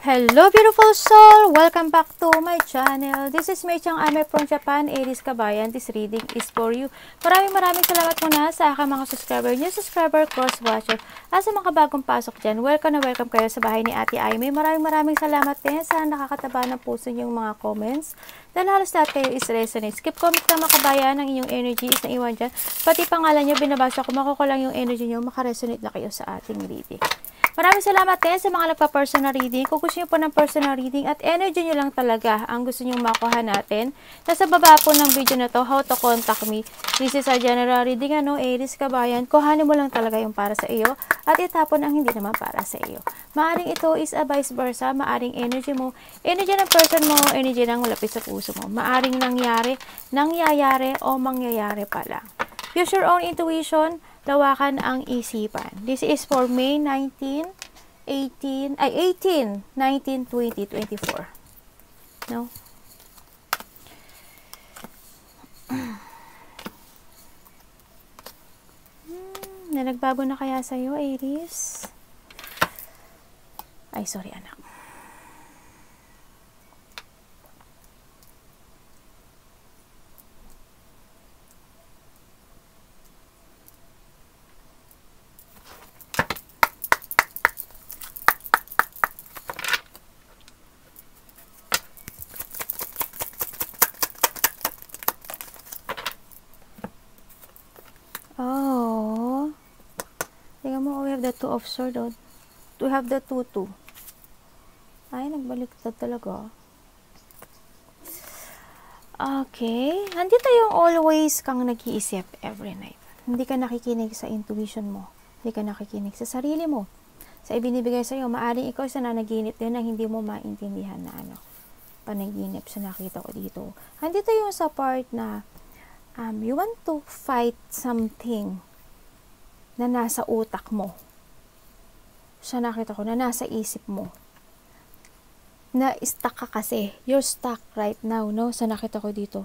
Hello beautiful soul! Welcome back to my channel. This is Mei Chang Ame from Japan. Aries Kabayan. This reading is for you. Maraming salamat muna sa aking mga new subscriber, cross-watcher, at sa mga bagong pasok dyan. Welcome na welcome kayo sa bahay ni Ate Aimee. Maraming salamat din sa nakakataba ng puso niyong mga comments. Dahil halos lahat kayo is resonate. Skip comment na makabayan ng inyong energy is naiwan dyan. Pati pangalan niyo binabasa ko, makukulang yung energy niyo, makaresonate na kayo sa ating reading. Maraming salamat din sa mga nagpa-personal reading. Kung gusto niyo po ng personal reading at energy niyo lang talaga ang gusto niyo makuha natin, nasa baba po ng video na to, how to contact me. This is a general reading, Aries Kabayan. Kuhanin mo lang talaga yung para sa iyo at itapon ang hindi naman para sa iyo. Maaring ito is a vice versa, maaring energy mo, energy ng person mo, energy ng malapit sa puso mo. Maaring nangyayari o mangyayari pa lang. Use your own intuition, lawakan ang isipan. This is for May 19, 19, 20, 24. No? Nagbago na kaya sa'yo, Aries? Ay, sorry anak. Oh, tingnan mo, we have the Two of Swords. Oh. We have the 2-2. Ay, nagbaliktad talaga. Okay. Nandito yung always kang nag-iisip every night. Hindi ka nakikinig sa intuition mo. Hindi ka nakikinig sa sarili mo. Sa ibinibigay sa'yo, maaring ikaw sa nanaginip din na hindi mo maintindihan na panaginip sa nakita ko dito. Nandito yung sa part na you want to fight something na nasa utak mo. Siya nakita ko na nasa isip mo. Na-stuck ka kasi. You're stuck right now, no? Sa nakita ko dito.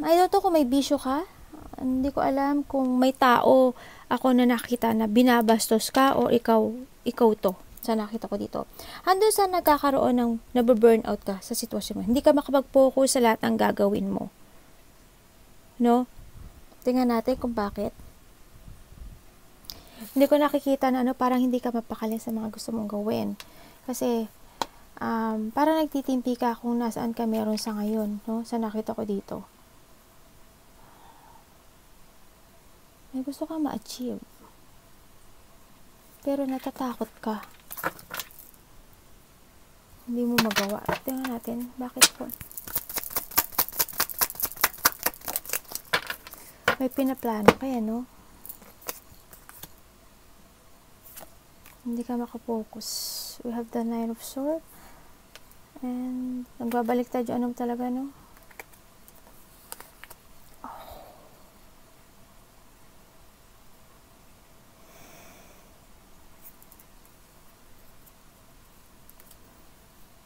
I don't know kung may bisyo ka. Hindi ko alam kung may tao ako na nakita na binabastos ka o ikaw to. Sa nakita ko dito. Andun sa nagkakaroon ng nababurnout ka sa sitwasyon mo. Hindi ka makapag-focus sa lahat ng gagawin mo. No? Tingnan natin kung bakit. Hindi ko nakikita na parang hindi ka mapakali sa mga gusto mong gawin. Kasi, parang nagtitimpi ka kung nasaan ka meron sa ngayon. No? Sa nakita ko dito. May gusto ka ma-achieve. Pero natatakot ka. Hindi mo magawa. Tingnan natin. Bakit po? May pinaplano kaya, no? Hindi ka makapokus. We have the 9 of Swords. And, nagbabaliktad yung talaga, no?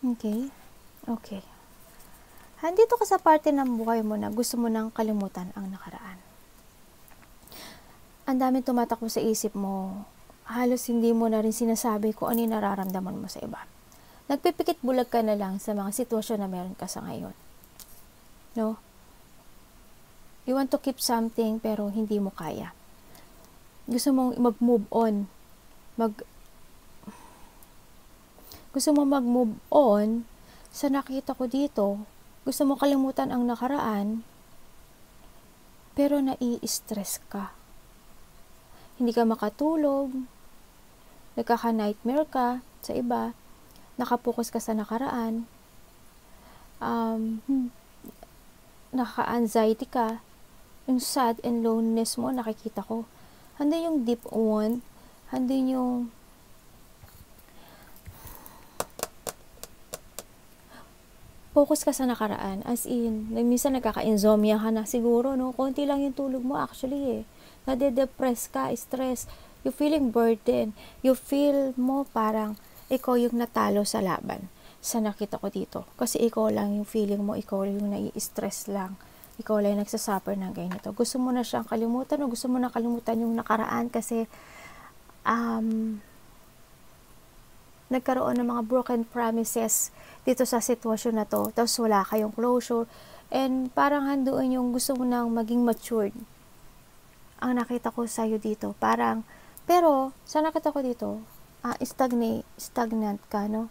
Okay. Okay. Handito ka sa parte ng buhay mo na gusto mo nang kalimutan ang nakaraan. Ang daming tumatakbo sa isip mo. Halos hindi mo na rin sinasabi kung ano yung nararamdaman mo sa iba. Nagpipikit bulag ka na lang sa mga sitwasyon na meron ka sa ngayon. No? You want to keep something pero hindi mo kaya. Gusto mong mag-move on. Gusto mo mag-move on sa nakita ko dito. Gusto mo kalimutan ang nakaraan, pero nai-stress ka. Hindi ka makatulog, nagkaka-nightmare ka sa iba, nakapokus ka sa nakaraan, naka-anxiety ka, yung sad and loneliness mo, nakikita ko. Handun yung deep wound, handun yung focus ka sa nakaraan, as in, minsan nagkaka-insomnia ka na siguro, no? Konti lang yung tulog mo actually, nade-depress ka, stress, you feeling burden, you feel mo parang ikaw yung natalo sa laban, sa nakita ko dito. Kasi ikaw lang yung feeling mo, ikaw yung nai-stress lang, ikaw lang yung nagsasuffer ng ganito. Gusto mo na siyang kalimutan o gusto mo na kalimutan yung nakaraan kasi nagkaroon ng mga broken promises dito sa sitwasyon na to, tapos wala kayong closure, and parang handoon yung gusto mo nang maging matured. Ang nakita ko sa'yo dito, parang, pero, sa nakita ko dito, stagnant ka, no?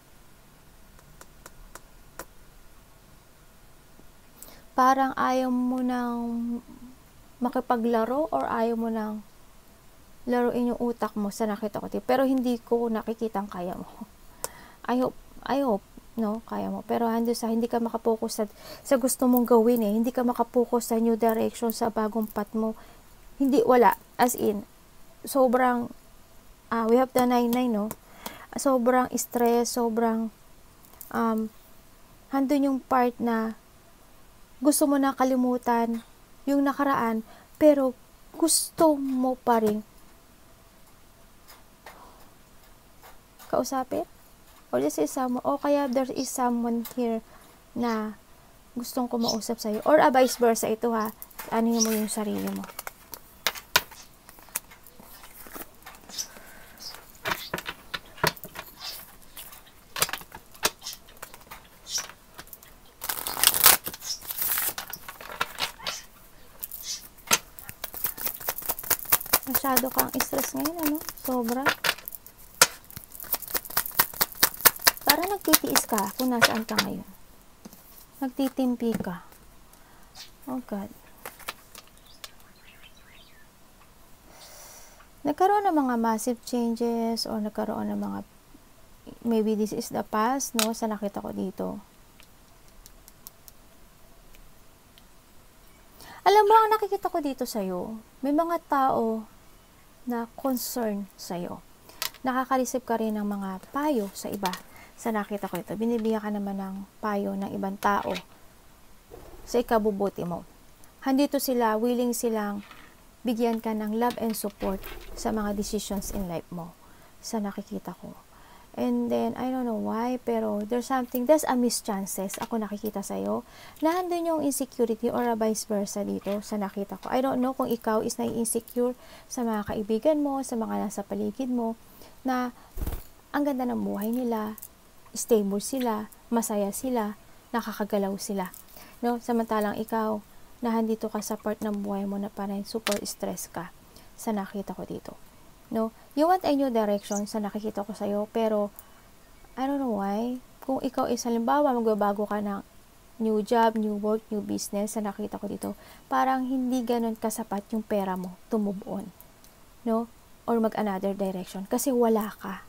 Parang ayaw mo nang makipaglaro or ayaw mo nang laruin yung utak mo sa nakita ko dito. Pero hindi ko nakikitang kaya mo. I hope, no, kaya mo. Pero hindi ka makapokus sa gusto mong gawin eh. Hindi ka makapokus sa new direction, sa bagong path mo. Hindi, wala. As in, sobrang, we have the 9-9, no? Sobrang stress, sobrang, handun yung part na gusto mo na kalimutan yung nakaraan, pero gusto mo pa rin kausapin, or this is someone, o kaya there is someone here na gustong kumausap sa'yo, or vice versa ito ha, ano mo yung sarili mo. Masyado kang stress ngayon, ano? Sobra. Parang nagtitiis ka kung nasaan ka ngayon. Nagtitimpi ka. Oh God. Nagkaroon ng mga massive changes or nagkaroon ng mga, maybe this is the past, no? Sa nakita ko dito. Alam mo, ang nakikita ko dito sa'yo, may mga tao na concern sa'yo. Nakaka-receive ka rin ng mga payo sa iba. Sa nakita ko ito, binibigyan ka naman ng payo ng ibang tao sa ikabubuti mo. Handito sila, willing silang bigyan ka ng love and support sa mga decisions in life mo. Sa nakikita ko. And then, I don't know why, pero there's a missed chances ako nakikita sa'yo, na handun yung insecurity or vice versa dito sa nakita ko. I don't know kung ikaw is na-insecure sa mga kaibigan mo, sa mga nasa paligid mo, na ang ganda ng buhay nila, stable sila, masaya sila, nakakagalaw sila. No? Samantalang ikaw, na handito ka sa part ng buhay mo na parang super stress ka sa nakita ko dito. No? You want a new direction sa nakikita ko sa'yo, pero I don't know why. Kung ikaw is halimbawa, magbabago ka ng new job, new work, new business sa nakita ko dito, parang hindi ganun kasapat yung pera mo to move on. No? Or mag another direction. Kasi wala ka.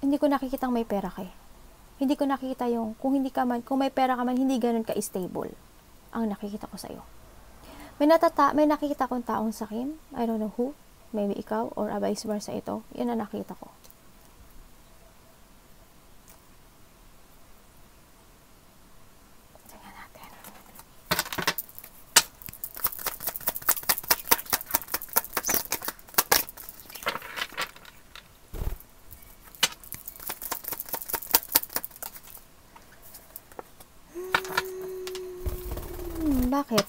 Hindi ko nakikitang may pera ka eh. Hindi ko nakikita yung, kung may pera ka man, hindi ganun ka-stable ang nakikita ko sa'yo. May nakikita kong taong sakim, I don't know who, maybe ikaw, or vice versa ito, yun ang nakita ko. Tingnan natin. Bakit?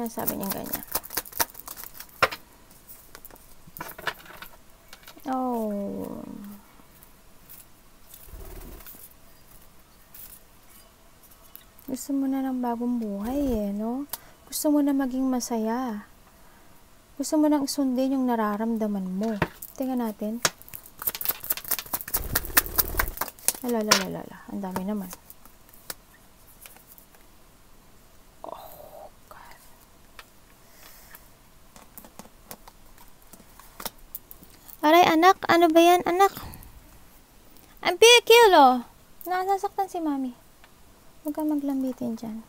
Sabi niya ganyan. Oh. Gusto mo na ng bagong buhay eh, no? Gusto mo na maging masaya. Gusto mo nang sundin yung nararamdaman mo. Tingnan natin. Alalalala. Ang dami naman. Aray, anak. Ano ba yan, anak? Ang kilo. Nasasaktan si mami. Huwag ka maglambitin dyan.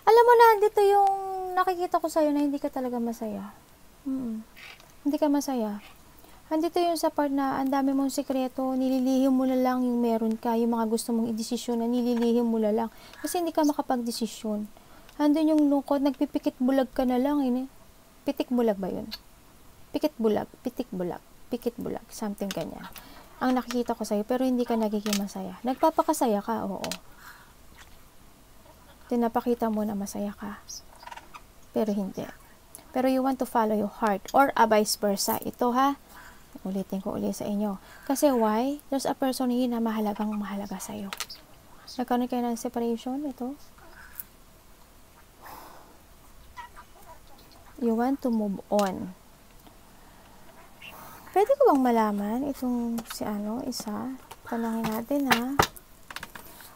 Alam mo na, dito yung nakikita ko sa'yo na hindi ka talaga masaya. Hindi ka masaya. Andito yung sa part na ang dami mong sikreto, nililihim mo na lang yung meron ka, yung mga gusto mong idesisyon na nililihim mo na lang. Kasi hindi ka makapag-desisyon. Andun yung lungkot, nagpipikit bulag ka na lang. Pitik bulag ba yun? Pikit bulag, pitik bulag, pikit bulag, something ganyan. Ang nakikita ko sa'yo, pero hindi ka nagiging masaya. Nagpapakasaya ka, oo. Tinapakita mo na masaya ka, pero hindi. Pero you want to follow your heart. Or vice versa. Ito ha. Ulitin ko ulit sa inyo. Kasi why? There's a person here na mahalagang mahalaga sa'yo. Nagkaroon kayo ng separation. Ito. You want to move on. Pwede ko bang malaman itong si isa? Tanongin natin ha.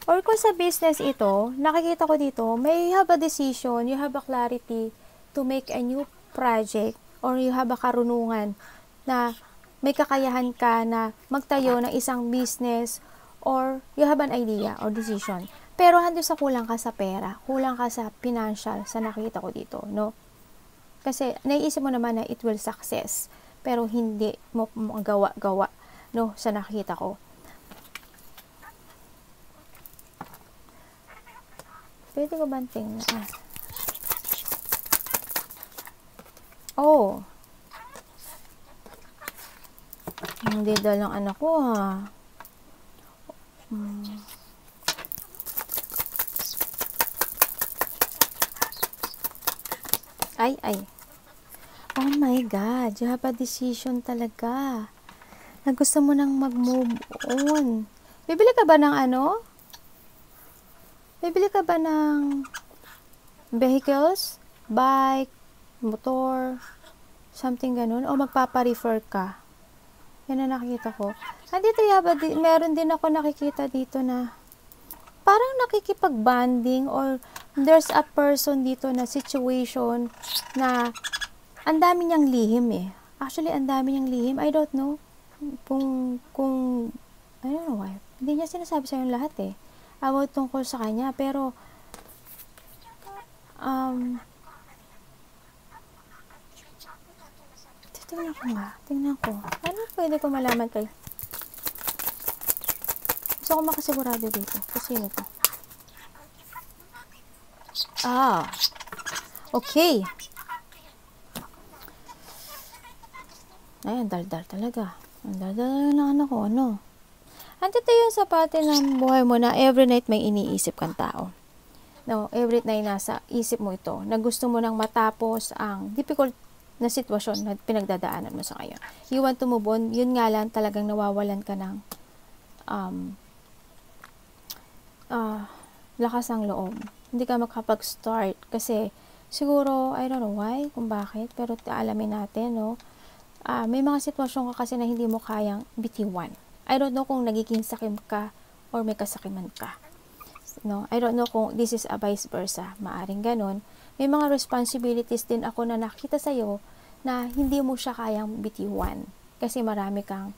Or kung sa business ito, nakikita ko dito, may have a decision, you have a clarity to make a new project, or you have a karunungan na may kakayahan ka na magtayo ng isang business, or you have an idea or decision. Pero hando sa kulang ka sa pera, kulang ka sa financial, sa nakita ko dito, no? Kasi naiisip mo naman na it will success, pero hindi mo magawa-gawa, no, sa nakita ko. Pwede ko bang tingnan? Oh. Hindi dahil ng anak ko, ha. Ay. Oh my God, you have a decision talaga. Na gusto mo nang mag-move on. Bibili ka ba ng Bibili ka ba ng vehicles? Bike, motor, something ganun? O magpapa-refer ka? Yan ang nakikita ko. Andito meron din ako nakikita dito na parang nakikipag-bonding or there's a person dito na situation na ang dami niyang lihim eh. Actually, ang dami niyang lihim. I don't know kung I don't know why. Hindi niya sinasabi sa'yo lahat eh. About tungkol sa kanya. Pero tingnan ko. Ano pwede ko malaman kay? Gusto ko makasigurado dito. Kasi sino to? Okay. Ay, ang daldal talaga. Ang daldal na anak ko, Andito yun sa parte ng buhay mo na every night may iniisip kang tao. No, every night nasa isip mo ito na gusto mo nang matapos ang difficult na sitwasyon na pinagdadaanan mo sa ngayon. You want to move on, yun nga lang talagang nawawalan ka ng lakas ng loob. Hindi ka makapag-start kasi siguro, I don't know why, kung bakit, pero alamin natin, no? May mga sitwasyon ka kasi na hindi mo kayang bitiwan. I don't know kung nagiging sakim ka or may kasakiman ka. No? I don't know kung this is a vice versa. Maaring ganun. May mga responsibilities din ako na nakita sa'yo na hindi mo siya kayang bitiwan. Kasi marami kang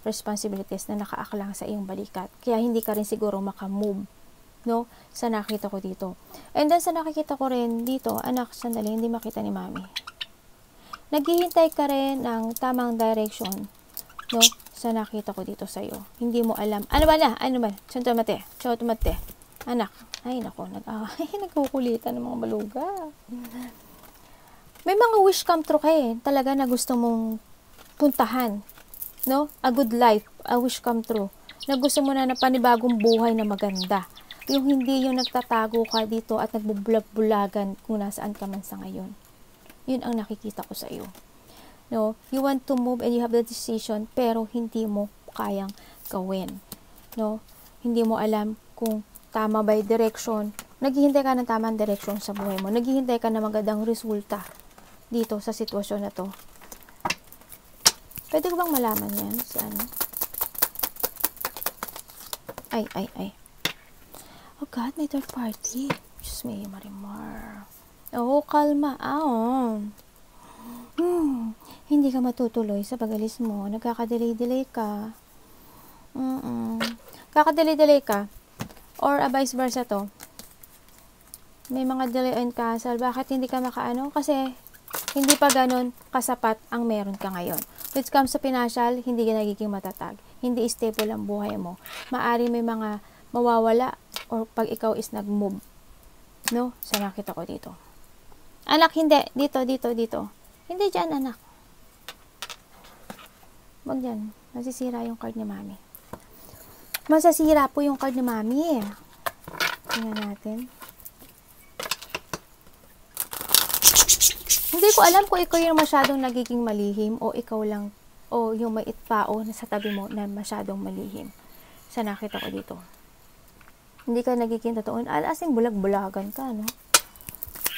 responsibilities na nakaaklang sa iyong balikat. Kaya hindi ka rin siguro makamove, no? Sa nakita ko dito. And then sa nakikita ko rin dito, anak, sandali, hindi makita ni mami. Naghihintay ka rin ng tamang direction, no? Sa nakita ko dito sa'yo. Hindi mo alam. Ano ba? Choto mate. Anak. Ay, nako. Nagkukulitan ng mga baluga. May mga wish come true kayo talaga na gusto mong puntahan. No? A good life. A wish come true. Na gusto mo na panibagong buhay na maganda. Yung hindi yung nagtatago ka dito at nagbubulag-bulagan kung nasaan ka man sa ngayon. Yun ang nakikita ko sa iyo. No, you want to move and you have the decision pero hindi mo kayang gawin. No, hindi mo alam kung tama ba yung direction. Naghihintay ka ng tamang direction sa buhay mo. Naghihintay ka ng magandang resulta dito sa sitwasyon na to. Pwede ko bang malaman yan? Si ano? Ay. Oh God, may third party. Diyos me, Marimar. Oh, kalma. Hindi ka matutuloy sa pag-alis mo. Nagkakadelay-delay ka. Kakadelay-delay ka. Or vice versa to. May mga delay and cancel. Bakit hindi ka makaano? Kasi hindi pa ganun kasapat ang meron ka ngayon. Which comes sa financial, hindi ka nagiging matatag. Hindi stable ang buhay mo. Maari may mga mawawala or pag ikaw is nag-move. No? Sa nakita ko dito. Anak, hindi. Dito. Hindi dyan, anak. Wag dyan. Masisira yung card ni mami. Masasira po yung card ni mami. Tingnan natin. Hindi ko alam kung ikaw yung masyadong nagiging malihim o ikaw lang o yung may tao na sa tabi mo na masyadong malihim. Sa nakita ko dito. Hindi ka nagiging totoo. As in, bulag-bulagan ka, no?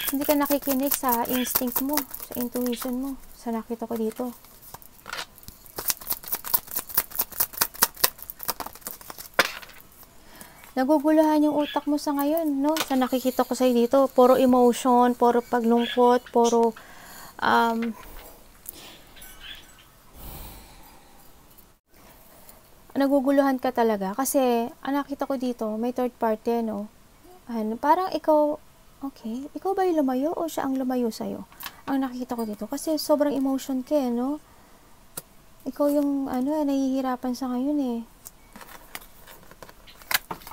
Hindi ka nakikinig sa instinct mo, sa intuition mo. Sa nakita ko dito. Naguguluhan yung utak mo sa ngayon, no? Sa nakikita ko sa'yo dito, puro emotion, puro paglungkot, puro naguguluhan ka talaga kasi nakita ko dito may third party, no? Parang ikaw, okay, ikaw ba yung lumayo o siya ang lumayo sa'yo? Ang nakikita ko dito kasi sobrang emotion ka, no? Ikaw yung nahihirapan sa ngayon eh.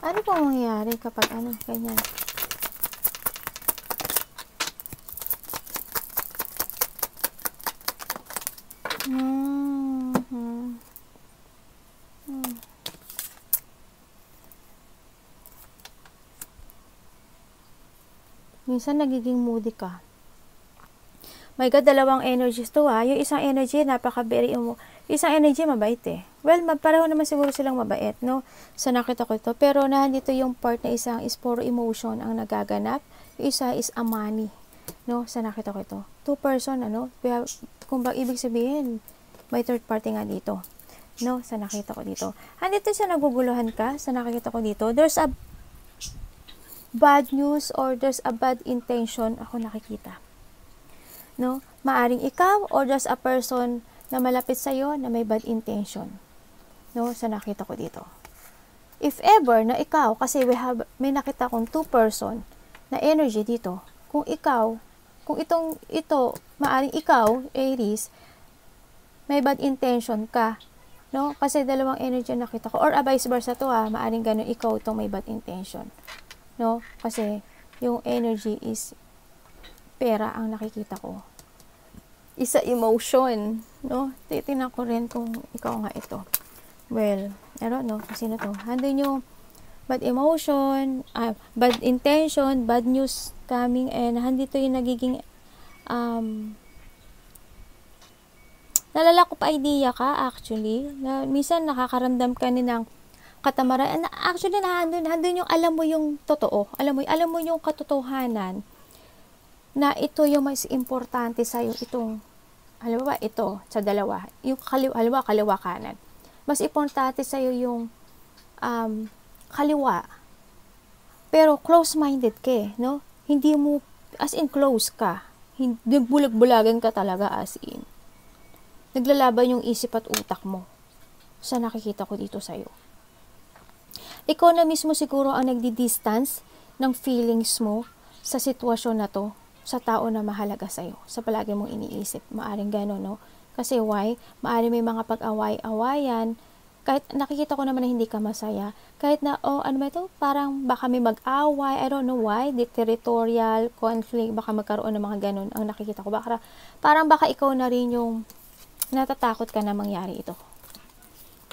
Ano pong mangyayari kapag ganyan? Minsan nagiging moody ka. My God, dalawang energies to ha. Yung isang energy, isang energy mabait eh. Well, pareho naman siguro silang mabait, no? Sa nakita ko ito. Pero nandito yung part na isang is puro emotion ang nagaganap. Yung isa is a money, no? Sa nakita ko ito. Two person, kung ba ibig sabihin, may third party nga dito. No? Sa nakita ko dito. Andito siya naguguluhan ka. Sa nakita ko dito. There's a bad news or there's a bad intention ako nakikita. No? Maaring ikaw or just a person na malapit sa iyo na may bad intention. No? Sa nakita ko dito. If ever na ikaw, kasi may nakita kong two person na energy dito. Kung maaring ikaw, Aries, may bad intention ka. No? Kasi dalawang energy nakita ko. Or vice versa to ha. Maaring ganun ikaw itong may bad intention. No? Kasi yung energy is pera ang nakikita ko. Isa emotion, no? Titingnan ko rin kung ikaw nga ito. Well, I don't know kung sino to. Handun yung bad emotion, bad intention, bad news coming, and handito yung nagiging nalala ko pa idea ka actually. Na minsan nakakaramdam ka ng katamaran. Actually, nandun yung alam mo yung totoo. Alam mo yung katotohanan na ito yung mas importante sa'yo. Itong, alam mo ba, ito, sa dalawa. Yung kaliwa kanan. Mas importante sa'yo yung kaliwa. Pero close-minded ka, no? Hindi mo, as in close ka. Bulag-bulagan ka talaga, as in. Naglalaban yung isip at utak mo. Sa nakikita ko dito sa'yo. Ikaw na mismo siguro ang nagdi-distance ng feelings mo sa sitwasyon na to, sa tao na mahalaga sa'yo, sa palagi mong iniisip. Maaring gano'n, no? Kasi why? Maaring may mga pag-away-awayan, kahit nakikita ko naman na hindi ka masaya, kahit na, parang baka may mag-away, I don't know why, territorial, conflict, baka magkaroon ng mga gano'n, ang nakikita ko. Parang baka ikaw na rin yung natatakot ka na mangyari ito.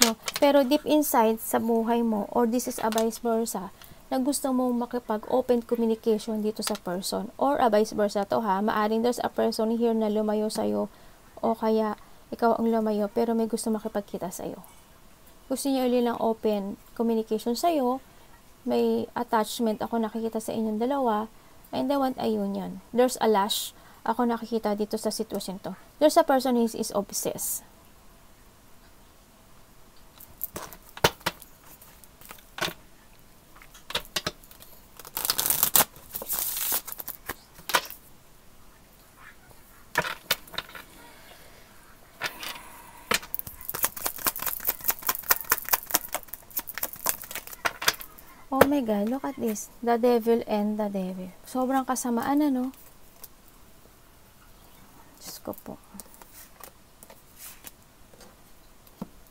No? Pero deep inside sa buhay mo, or this is a vice versa, na gusto mong makipag-open communication dito sa person, or vice versa to ha, maaring there's a person here na lumayo sa'yo, o kaya ikaw ang lumayo, pero may gusto makipagkita sa'yo. Gusto niya ulit ng open communication sa'yo, may attachment ako nakikita sa inyong dalawa, and I want a union. There's a lash ako nakikita dito sa sitwasyon to. There's a person who is obsessed. Oh my God, look at this. The devil and the devil. Sobrang kasamaan, ano? Diyos ko po.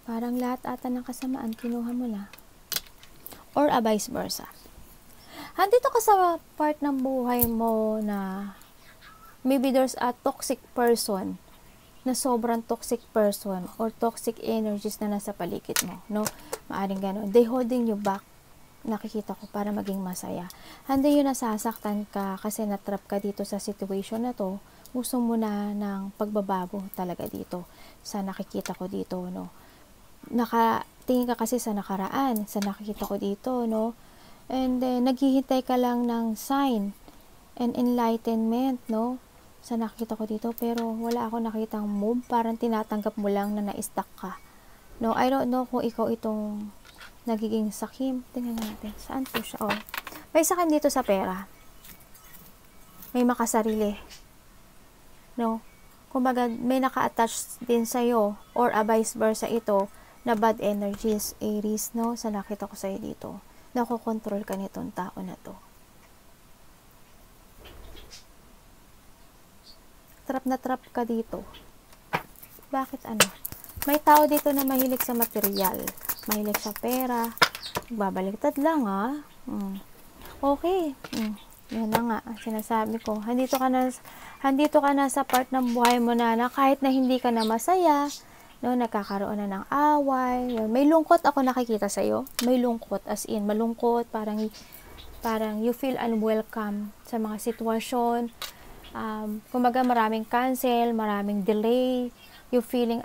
Parang lahat ata ng kasamaan, kinuha mo na. Or vice versa. Handito ka sa part ng buhay mo na maybe there's a toxic person, na sobrang toxic person or toxic energies na nasa paligid mo, no? Maaring gano'n. They holding you back, nakikita ko, para maging masaya. Handa yun nasasaktan ka kasi natrap ka dito sa situation na to, gusto mo na ng pagbabago talaga dito sa nakikita ko dito, no? Tingin ka kasi sa nakaraan, sa nakikita ko dito, no? And then, naghihintay ka lang ng sign and enlightenment, no? Sa nakikita ko dito, pero wala ako nakitang move, parang tinatanggap mo lang na na-stuck ka. No, I don't know kung ikaw itong nagiging sakim. Tingnan natin, saan po siya? Oh, may sakim dito sa pera. May makasarili. No? Kumbaga, may naka-attach din sa'yo or a vice versa ito na bad energies, Aries, no? Sa nakita ko sa'yo dito. Nakokontrol ka nitong tao na to. Trap na trap ka dito. Bakit ano? May tao dito na mahilig sa material. Mahilig sa pera. Babaliktad lang, ha? Okay. Yan na nga, sinasabi ko. Handito ka na sa part ng buhay mo na kahit na hindi ka na masaya, no, nagkakaroon na ng away. May lungkot ako nakikita sa iyo. May lungkot, as in, malungkot, parang you feel unwelcome sa mga sitwasyon. Kumbaga maraming cancel, maraming delay, you feeling,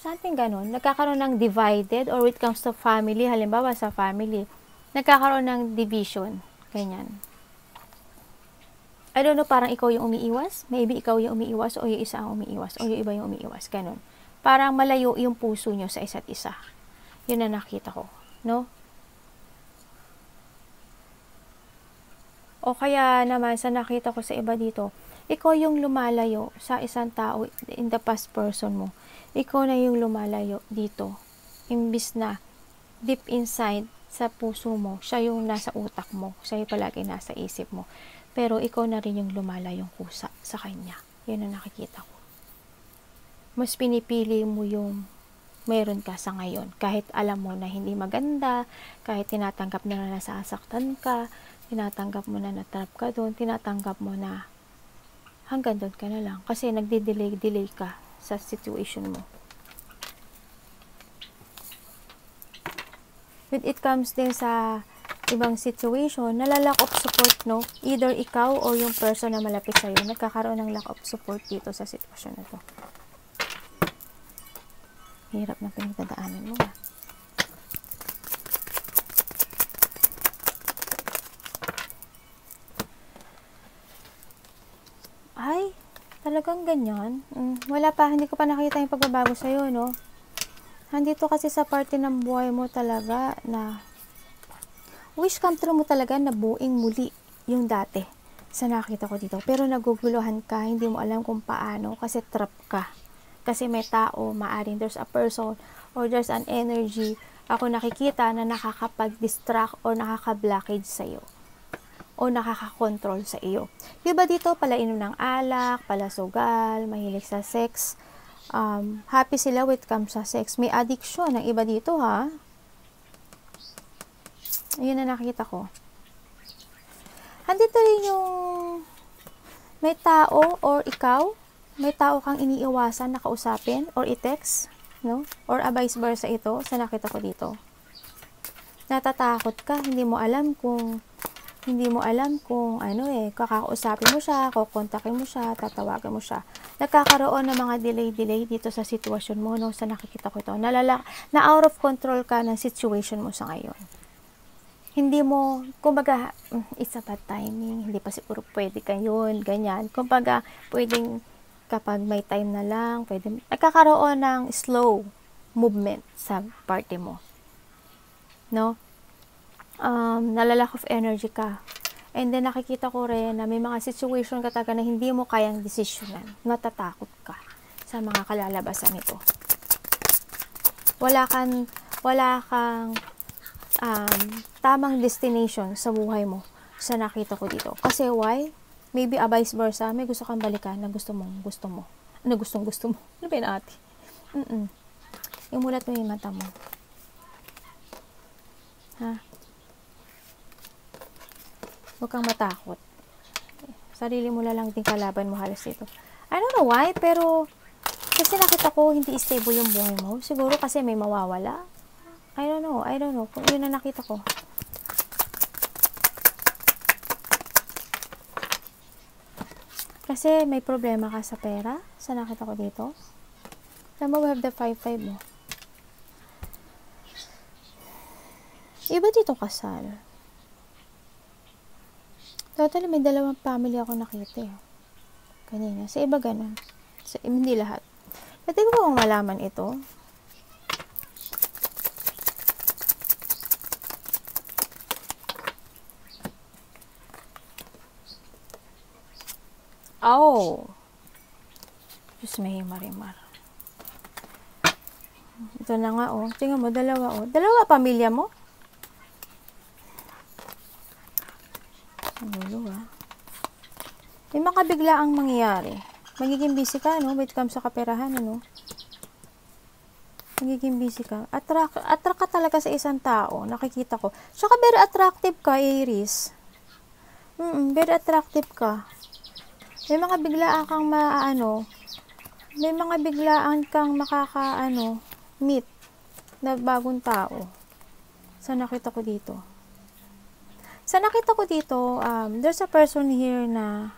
something ganun. Nagkakaroon ng divided, or when it comes to family, halimbawa sa family, nagkakaroon ng division. Ganyan. I don't know, parang ikaw yung umiiwas. Maybe ikaw yung umiiwas, o yung isa ang umiiwas, o yung iba yung umiiwas. Ganun. Parang malayo yung puso nyo sa isa't isa. Yun na nakita ko. No? O kaya naman, sa nakita ko sa iba dito, ikaw yung lumalayo sa isang tao in the past person mo. Ikaw na yung lumalayo dito. Imbis na deep inside sa puso mo, siya yung nasa utak mo. Siya yung palagi nasa isip mo. Pero ikaw na rin yung lumalayong kusa sa kanya. Yun ang nakikita ko. Mas pinipili mo yung meron ka sa ngayon. Kahit alam mo na hindi maganda, kahit tinatanggap na nasasaktan ka, tinatanggap mo na natrap ka doon, tinatanggap mo na hanggang doon ka na lang. Kasi nagdi-delay ka sa situation mo. When it comes din sa ibang situation, nalalack of support, no? Either ikaw o yung person na malapit sa'yo, nagkakaroon ng lack of support dito sa sitwasyon na to. Hirap na pinagdadaanan mo, ha? Ay, talagang ganyan. Wala pa, hindi ko pa nakita yung pagbabago sa'yo, no? Nandito kasi sa parte ng buhay mo talaga na wish come true mo talaga na buing muli yung dati sa nakita ko dito. Pero naguguluhan ka, hindi mo alam kung paano kasi trap ka. Kasi may tao, maaring there's a person or there's an energy ako nakikita na nakakapag-distract o nakaka-blockage sa'yo o nakaka-control sa iyo. Diba dito, palainom ng alak, palasugal, mahilig sa sex, happy sila with comes sa sex. May addiction ng iba dito, ha? Ayun na nakita ko. Andito rin yung may tao or ikaw, may tao kang iniiwasan na kausapin or i-text, no? Or a vice versa ito sa nakita ko dito. Natatakot ka, hindi mo alam kung kakausapin mo siya, kukontakin mo siya, tatawagan mo siya. Nagkakaroon ng mga delay dito sa sitwasyon mo, no? Sa nakikita ko ito. Na out of control ka ng situation mo sa ngayon. Hindi mo, kumbaga, it's a bad timing, hindi pa siguro pwede ka yun, ganyan. Kumbaga, pwedeng kapag may time na lang, nagkakaroon ng slow movement sa party mo. No? Nalalack of energy ka. And then, nakikita ko rin na may mga situation ka talaga na hindi mo kayang desisyonan. Natatakot ka sa mga kalalabasan nito. Wala kang tamang destination sa buhay mo sa nakita ko dito. Kasi why? Maybe a vice versa, may gusto kang balikan na gusto mo. Ano gusto mo? Ano ba yun, ate? Imulat mo yung mata mo. Ha? Huwag kang matakot. Sarili mo lang din kalaban mo halos dito. I don't know why, pero kasi nakita ko hindi stable yung buhay mo. Siguro kasi may mawawala. I don't know. Kung yun na nakita ko. Kasi may problema ka sa pera. Sa nakita ko dito. Alam mo, we have the 5-5 mo. Iba dito kasal. Totally, may dalawang family ako nakita eh. Kanina. Sa iba ganun. Sa hindi lahat. Pwede ko bang malaman ito? Oh! Diyos may marimar. Ito na nga oh. Tingnan mo, dalawa oh. Dalawa pamilya mo? Ano ah? May makabigla ang mangyayari. Magiging busy ka, no? When it comes sa kaperahan, ano? Magiging busy ka. Attract ka talaga sa isang tao. Nakikita ko. Tsaka very attractive ka, Aries. Very attractive ka. May mga biglaan kang may mga biglaan kang meet na bagong tao. Sa nakita ko dito. Sa nakita ko dito, there's a person here na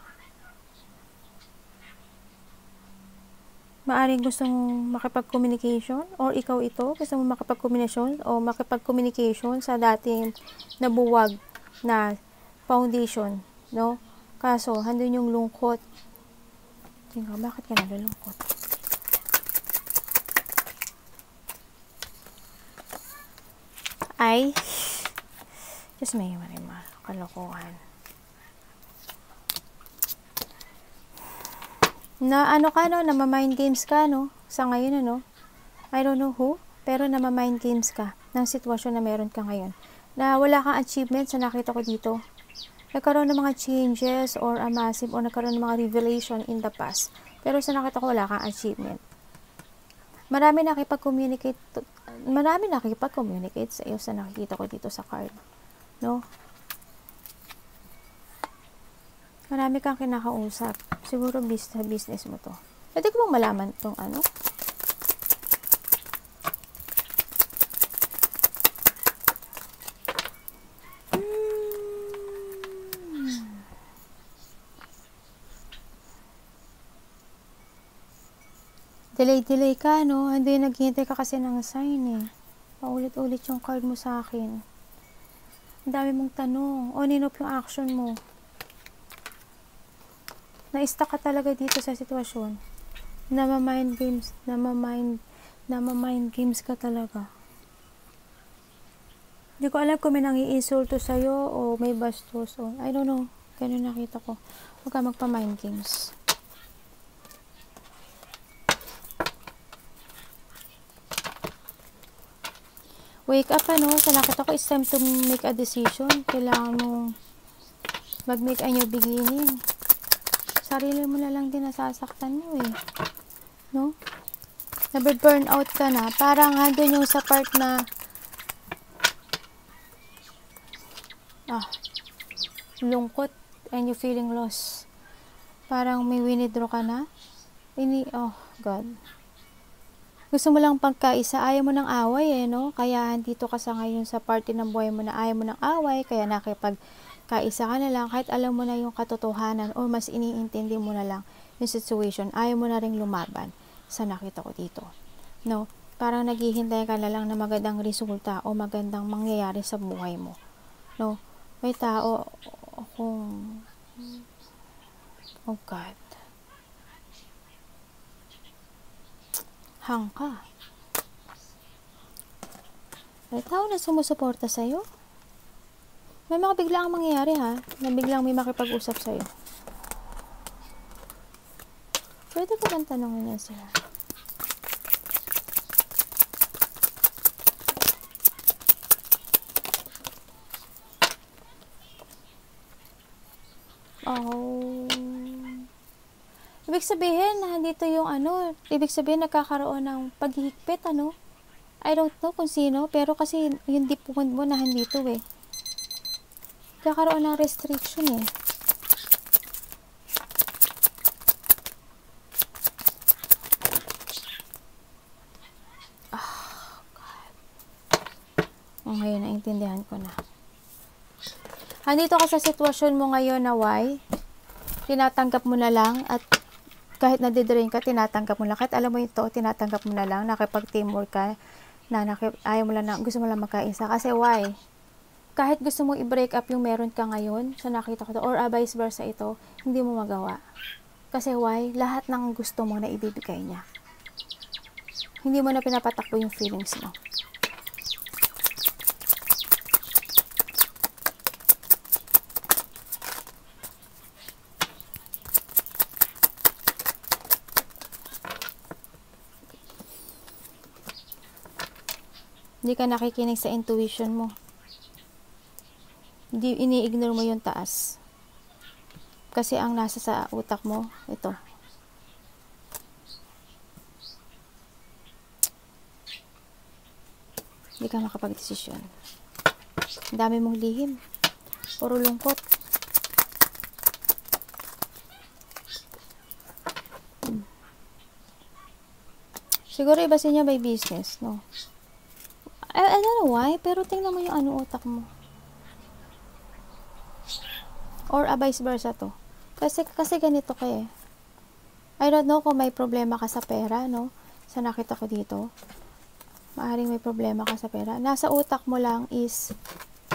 maaring gustong makipag-communication or ikaw ito, gusto mo makipag-communication o makipag-communication sa dating nabuwag na foundation, no? Kaso, handun yung lungkot. Tingnan, bakit ka nalulungkot? Ay, Diyos may marimar, kalokohan. Na ano ka, no? Nama-mind games ka, no? Sa ngayon, ano? I don't know who, pero nama-mind games ka ng sitwasyon na meron ka ngayon. Na wala kang achievement sa nakita ko dito. Nagkaroon ng mga changes or a massive or nagkaroon ng mga revelation in the past. Pero sa nakita ko, wala kang achievement. Marami nakipag-communicate sa iyo sa nakikita ko dito sa card. No? Marami kang kinakausap. Siguro business mo to. Pwede ko bang malaman itong ano? Delay ka, no? Hindi, naghihintay ka kasi ng sign, eh. Paulit-ulit yung card mo sa akin. Ang dami mong tanong. On and off yung action mo. Na-stuck ka talaga dito sa sitwasyon. Nama-mind games ka talaga. Hindi ko alam kung may nang-iinsulto sa'yo o may bastos o I don't know. Ganun nakita ko. Huwag ka magpa-mind games. Wake up, ano? Sa nakita ko, it's time to make a decision. Kailangan mong mag-make a new beginning. Sarili mo na lang din nasasaktan mo, eh. No? Nabe-burn out ka na. Parang handun yung sa part na lungkot and you feeling lost. Parang may winidraw ka na. Oh, God. Gusto mo lang pagkaisa, ayaw mo ng away, eh, no? Kaya dito ka sa ngayon sa party ng buhay mo na ayaw mo ng away, kaya nakipagkaisa ka na lang, kahit alam mo na yung katotohanan o mas iniintindi mo na lang yung situation, ayaw mo na ring lumaban sa nakita ko dito. No? Parang naghihintay ka na lang na magandang resulta o magandang mangyayari sa buhay mo. No? May tao kung oh God. Hang ka. May tao na sumusuporta sa'yo. May mga biglaang mangyayari, ha? Na biglang may makipag-usap sa'yo. Pwede ko bang tanongin niya sila? Oh. Ibig sabihin, nandito yung ibig sabihin nagkakaroon ng paghihigpit, ano? I don't know kung sino, pero kasi yung deep wound mo nandito, eh. Nagkakaroon ng restriction, eh. Oh, God. Ngayon, naintindihan ko na. Nandito ka sa sitwasyon mo ngayon na why? tinatanggap mo na lang, at kahit nadidrain ka, tinatanggap mo lang. Kahit alam mo ito, tinatanggap mo na lang. Nakipag-teamwork ka, ayaw mo lang na, gusto mo lang magkaisa. Kasi why? Kahit gusto mo i-break up yung meron ka ngayon, sa nakita ko to, or vice versa ito, hindi mo magawa. Kasi why? Lahat ng gusto mo na ibibigay niya. Hindi mo na pinapatakbo yung feelings mo. Hindi ka nakikinig sa intuition mo. Hindi, ini-ignore mo yung taas. Kasi ang nasa sa utak mo, ito. Hindi ka makapag-desisyon. Ang dami mong lihim. Puro lungkot. Siguro iba sa niya by business, no? I don't know why, pero tingnan mo yung ano utak mo. Or vice versa to. Kasi ganito ka eh. I don't know kung may problema ka sa pera, no? Sa nakita ko dito. Maaring may problema ka sa pera. Nasa utak mo lang is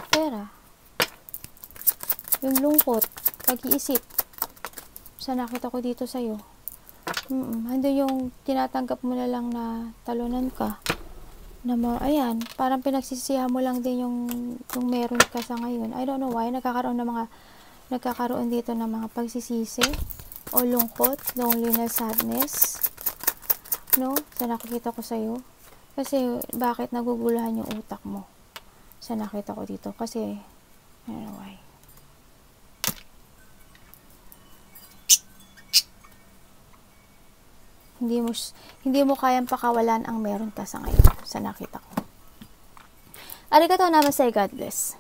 pera. Yung lungkot, pag-iisip. Sa nakita ko dito sa'yo. Andun yung tinatanggap mo na lang na talunan ka. Ayan, parang pinagsisihan mo lang din yung meron ka sa ngayon. I don't know why, nagkakaroon dito ng mga pagsisisi o lungkot, loneliness, sadness, no? Sa nakikita ko sa'yo. Kasi, bakit naguguluhan yung utak mo? Sa nakita ko dito. Kasi, I don't know why. Hindi mo kayang pakawalan ang meron ka sa ngayon. Sa nakita ko. Arigatou namaste, God bless.